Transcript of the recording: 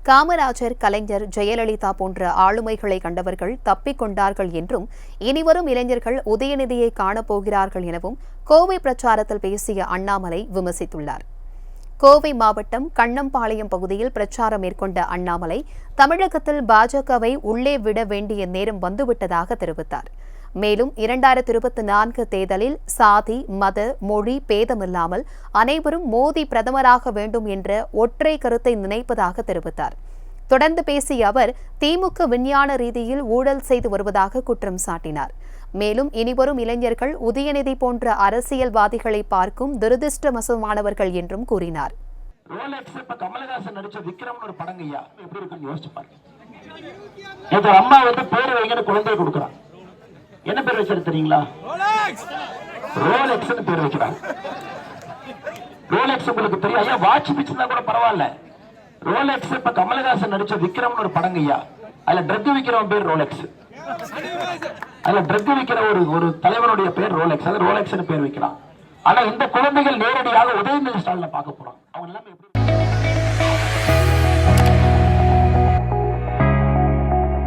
காமராஜர், கலைஞர், ஜெயலலிதா போன்ற ஆளுமைகளை கண்டவர்கள் தப்பிக் கொண்டார்கள் என்றும், இனிவரும் இளைஞர்கள் உதயநிதியை காணப்போகிறார்கள் எனவும் கோவை பிரச்சாரத்தில் பேசிய அண்ணாமலை விமர்சித்துள்ளார். கோவை மாவட்டம் கண்ணம்பாளையம் பகுதியில் பிரச்சாரம் மேற்கொண்ட அண்ணாமலை, தமிழகத்தில் பாஜகவை உள்ளே விட வேண்டிய நேரம் வந்துவிட்டதாக தெரிவித்தார். மேலும் 2024 தேர்தலில் சாதி, மத, மொழி பேதமில்லாமல் அனைவரும் மோடி பிரதமராக வேண்டும் என்ற ஒற்றை கருத்தை நினைப்பதாக தெரிவித்தார். தொடர்ந்து பேசிய அவர், திமுக விஞ்ஞான ரீதியில் ஊழல் செய்து வருவதாக குற்றம் சாட்டினார். மேலும் இனிவரும் இளைஞர்கள் உதயநிதி போன்ற அரசியல்வாதிகளை பார்க்கும் துரதிருஷ்டவசமானவர்கள் என்றும் கூறினார். கமலஹாசன் நடிச்ச விக்ரம்னு ஒரு படங்கய்யா எப்படி இருக்குன்னு யோசிச்சு பாருங்க. அம்மா பேர் வைங்கன்னு குழந்தை கொடுக்குறான். என்ன பேர் வச்சது தெரியுங்களா? ரோலெக்ஸ் பேர் வைக்கிறாங்க. ரோலெக்ஸ் உங்களுக்கு தெரியும் ஐயா, வாட்ச் பிச்சுனா கூட பரவாயில்ல. ரோலெக்ஸ் இப்ப கமலஹாசன் நடிச்ச விக்ரம்னு ஒரு படங்கய்யா, அதுல ட்ரக் விக்கிறவன் பேர் ரோலெக்ஸ். அதுல ட்ரக் விக்கிற ஒரு தலைவனுடைய பேர் ரோலெக்ஸ். அது ரோலெக்ஸ் பேர் வைக்கலாம். ஆனா இந்த குழந்தைகள் நேரடியாக உதயநிதி ஸ்டாலின் பார்க்க போறாங்க. அவங்க எல்லாமே எப்படி